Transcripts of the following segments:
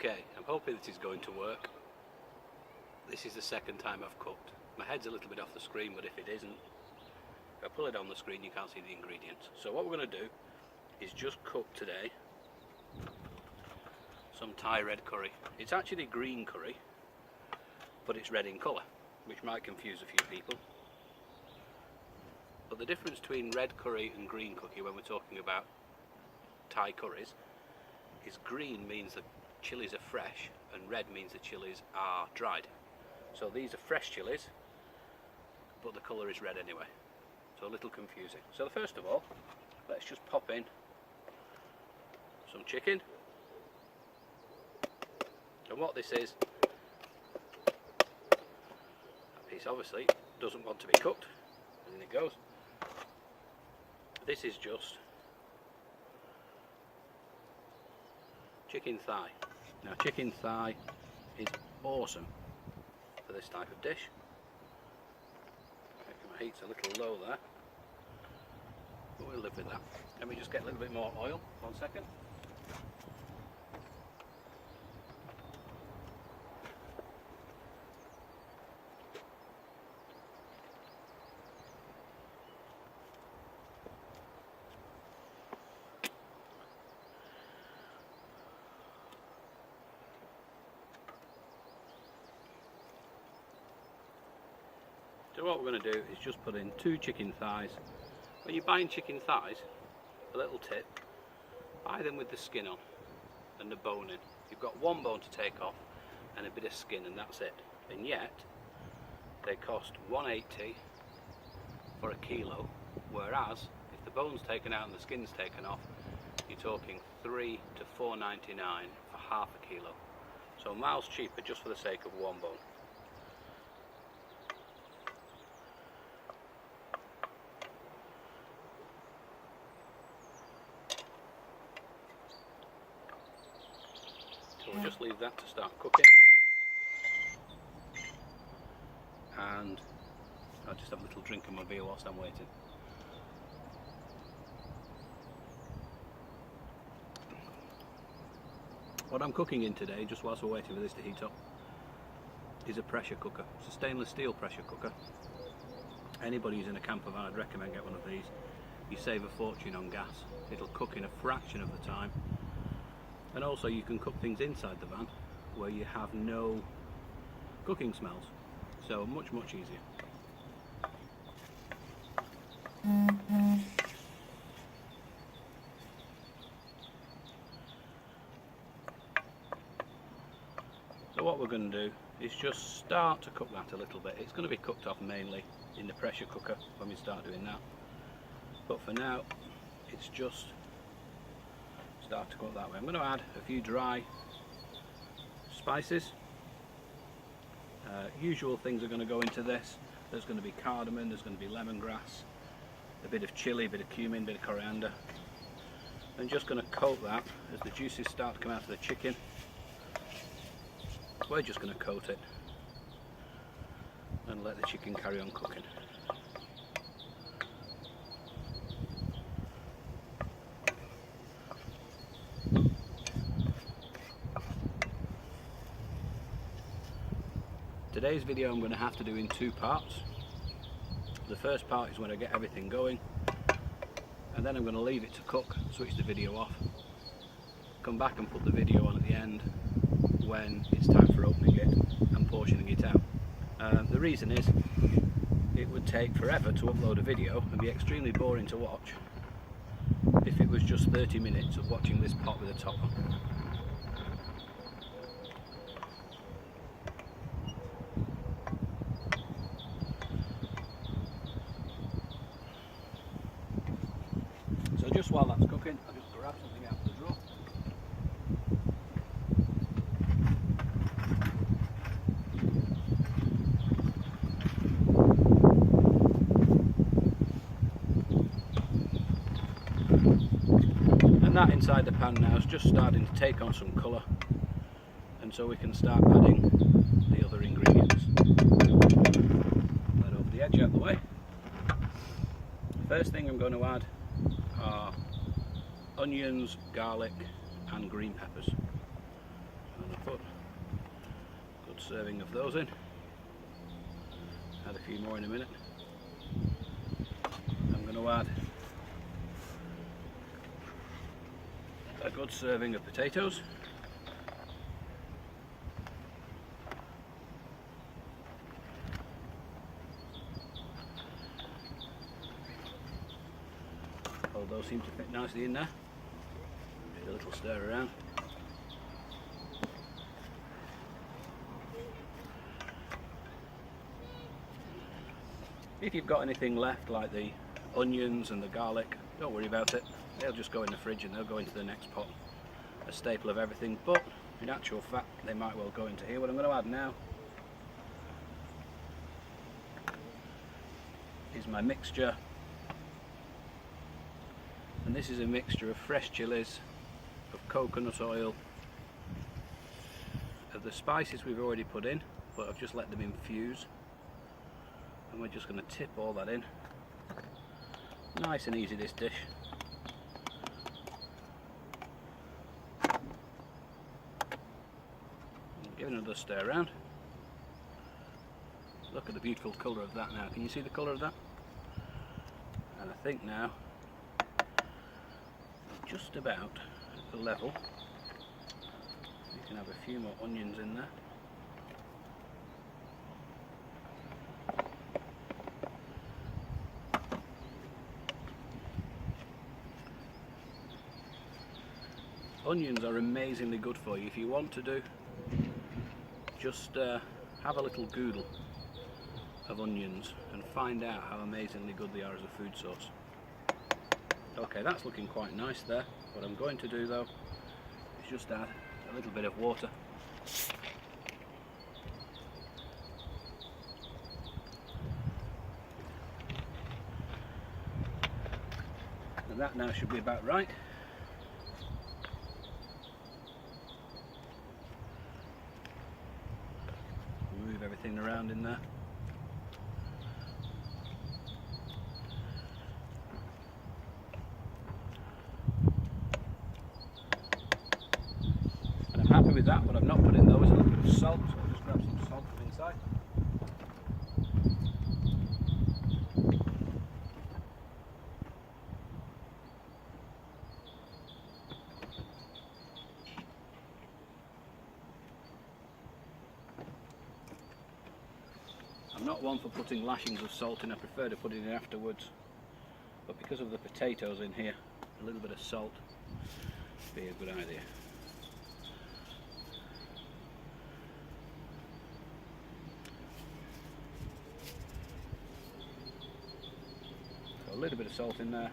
Okay, I'm hoping this is going to work. This is the second time I've cooked. My head's a little bit off the screen, but if it isn't, if I pull it on the screen you can't see the ingredients. So what we're going to do is just cook today some Thai red curry. It's actually green curry, but it's red in colour, which might confuse a few people. But the difference between red curry and green curry when we're talking about Thai curries is green means the chilies are fresh and red means the chilies are dried. So these are fresh chilies, but the colour is red anyway. So a little confusing. So first of all, let's just pop in some chicken. And what this is, that piece obviously doesn't want to be cooked, and in it goes. This is just chicken thigh. Now chicken thigh is awesome for this type of dish. I reckon my heat's a little low there, but we'll live with that. Let me just get a little bit more oil, 1 second. So what we're going to do is just put in 2 chicken thighs. When you're buying chicken thighs, a little tip, buy them with the skin on and the bone in. You've got 1 bone to take off and a bit of skin, and that's it. And yet they cost $1.80 for a kilo, whereas if the bone's taken out and the skin's taken off, you're talking $3 to $4.99 for half a kilo. So miles cheaper just for the sake of 1 bone. So we'll just leave that to start cooking, and I'll just have a little drink of my beer whilst I'm waiting. What I'm cooking in today, just whilst we're waiting for this to heat up, is a pressure cooker. It's a stainless steel pressure cooker. Anybody who's in a camper van, I'd recommend get one of these. You save a fortune on gas. It'll cook in a fraction of the time. And also you can cook things inside the van where you have no cooking smells. So much easier. So what we're going to do is just start to cook that a little bit. It's going to be cooked off mainly in the pressure cooker when we start doing that. But for now, it's just start to cook that way. I'm going to add a few dry spices. Usual things are going to go into this. There's going to be cardamom, there's going to be lemongrass, a bit of chilli, a bit of cumin, a bit of coriander. I'm just going to coat that as the juices start to come out of the chicken. We're just going to coat it and let the chicken carry on cooking. Today's video I'm going to have to do in 2 parts. The first part is when I get everything going, and then I'm going to leave it to cook, switch the video off, come back and put the video on at the end when it's time for opening it and portioning it out. The reason is it would take forever to upload a video and be extremely boring to watch if it was just 30 minutes of watching this pot with a top on. So just while that's cooking, I'll just grab something out of the drawer. And that inside the pan now is just starting to take on some colour, and so we can start adding the other ingredients. Let over the edge out of the way. First thing I'm going to add are onions, garlic and green peppers. I'm going to put a good serving of those in. Add a few more in a minute. I'm going to add a good serving of potatoes. All those seem to fit nicely in there. Just a little stir around. If you've got anything left, like the onions and the garlic, don't worry about it. They'll just go in the fridge and they'll go into the next pot. A staple of everything, but in actual fact they might well go into here. What I'm going to add now is my mixture, and this is a mixture of fresh chilies, of coconut oil, of the spices we've already put in, but I've just let them infuse, and we're just going to tip all that in. Nice and easy, this dish. Give it another stir around. Look at the beautiful colour of that now. Can you see the colour of that? And I think now we're just about at the level. You can have a few more onions in there. Onions are amazingly good for you. If you want to do, just have a little Google of onions and find out how amazingly good they are as a food source. Okay, that's looking quite nice there. What I'm going to do though is just add a little bit of water. And that now should be about right. Move everything around in there. And I'm happy with that. What I've not put in though is a little bit of salt, so I'll just grab some salt from inside. I'm not one for putting lashings of salt in, I prefer to put it in afterwards, but because of the potatoes in here, a little bit of salt would be a good idea. So a little bit of salt in there,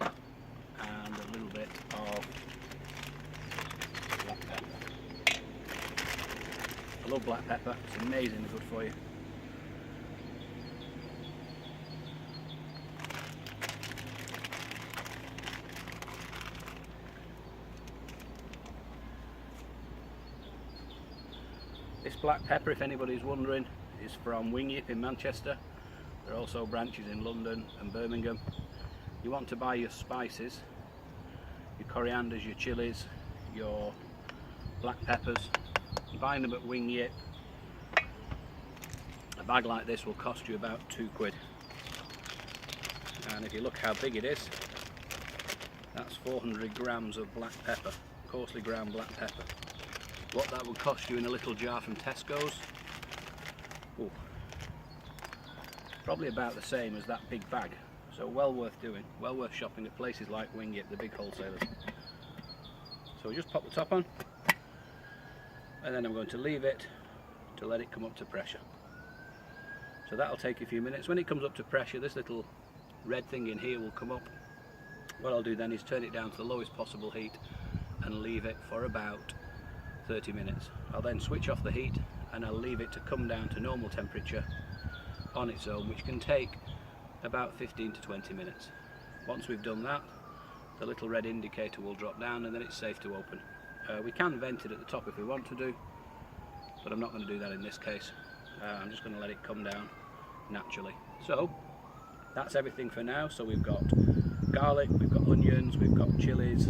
and a little bit of black pepper. I love black pepper, it's amazingly good for you. This black pepper, if anybody's wondering, is from Wing Yip in Manchester. There are also branches in London and Birmingham. You want to buy your spices, your corianders, your chilies, your black peppers. Buying them at Wing Yip, a bag like this will cost you about £2. And if you look how big it is, that's 400 grams of black pepper, coarsely ground black pepper. What that would cost you in a little jar from Tesco's, ooh, probably about the same as that big bag. So well worth doing, well worth shopping at places like Wing Yip, the big wholesalers. So we just pop the top on, and then I'm going to leave it to let it come up to pressure. So that'll take a few minutes. When it comes up to pressure, this little red thing in here will come up. What I'll do then is turn it down to the lowest possible heat and leave it for about 30 minutes. I'll then switch off the heat and I'll leave it to come down to normal temperature on its own, which can take about 15 to 20 minutes. Once we've done that, the little red indicator will drop down and then it's safe to open. We can vent it at the top if we want to do, but I'm not going to do that in this case. I'm just going to let it come down naturally. So that's everything for now. So we've got garlic, we've got onions, we've got chilies,